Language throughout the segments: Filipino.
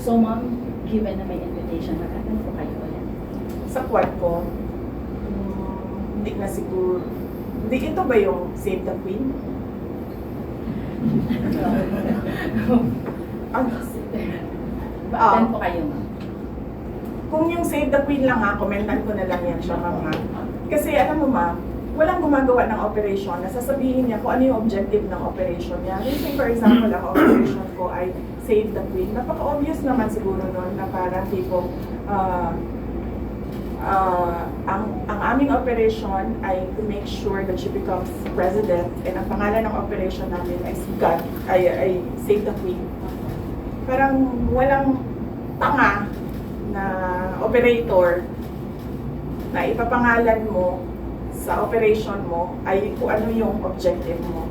So ma'am, given na may invitation, magkano po kayo ulit? Sa quad ko, hindi na siguro. Hindi, ito ba yung Save the Queen? Ba-attend po kayo ma'am? Kung yung Save the Queen lang ha, komentan ko na lang yan siya, ma'am. Kasi alam mo ma'am, walang gumagawa ng operation na sasabihin niya kung ano yung objective ng operation niya. Kasi for example, ang operation ko ay Save the Queen. Napaka-obvious naman siguro nun na parang tipo, ang aming operation ay to make sure that she becomes president, and ang pangalan ng operation namin ay Save the Queen. Parang walang tanga na operator na ipapangalan mo sa operation mo ay kung ano yung objective mo.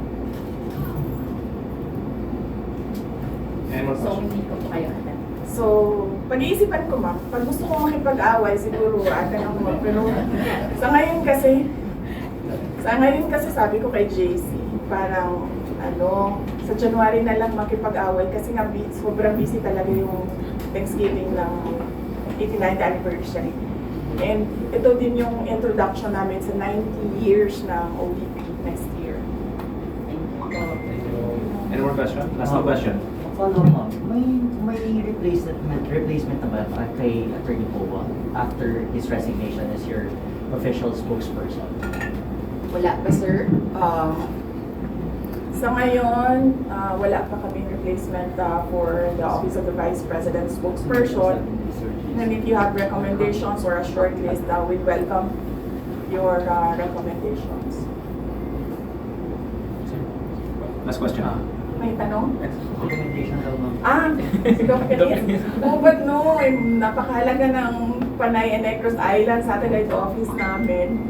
So hindi ko po kayo attend. So, pag-iisipan ko ma'am, pag gusto ko makipag-away, siguro attend ako ma'am. Pero sa ngayon kasi sabi ko kay JC, parang sa January na lang makipag-away kasi nga sobrang busy talaga yung Thanksgiving ng 89th anniversary. And ito din yung introduction namin sa 90 years ng OVP next year. Any more question? Last question. Follow up, may replacement na ba kay Attorney Powa after his resignation as your official spokesperson? Wala pa sir. Sa ngayon, wala pa kaming replacement for the Office of the Vice President spokesperson. And if you have recommendations or a short list, we'd welcome your recommendations. Last question. May tanong? Recommendation daw, ma'am. Ikaw kanina. But no, napakahalaga ng Panay and Negros Island Satellite Office namin.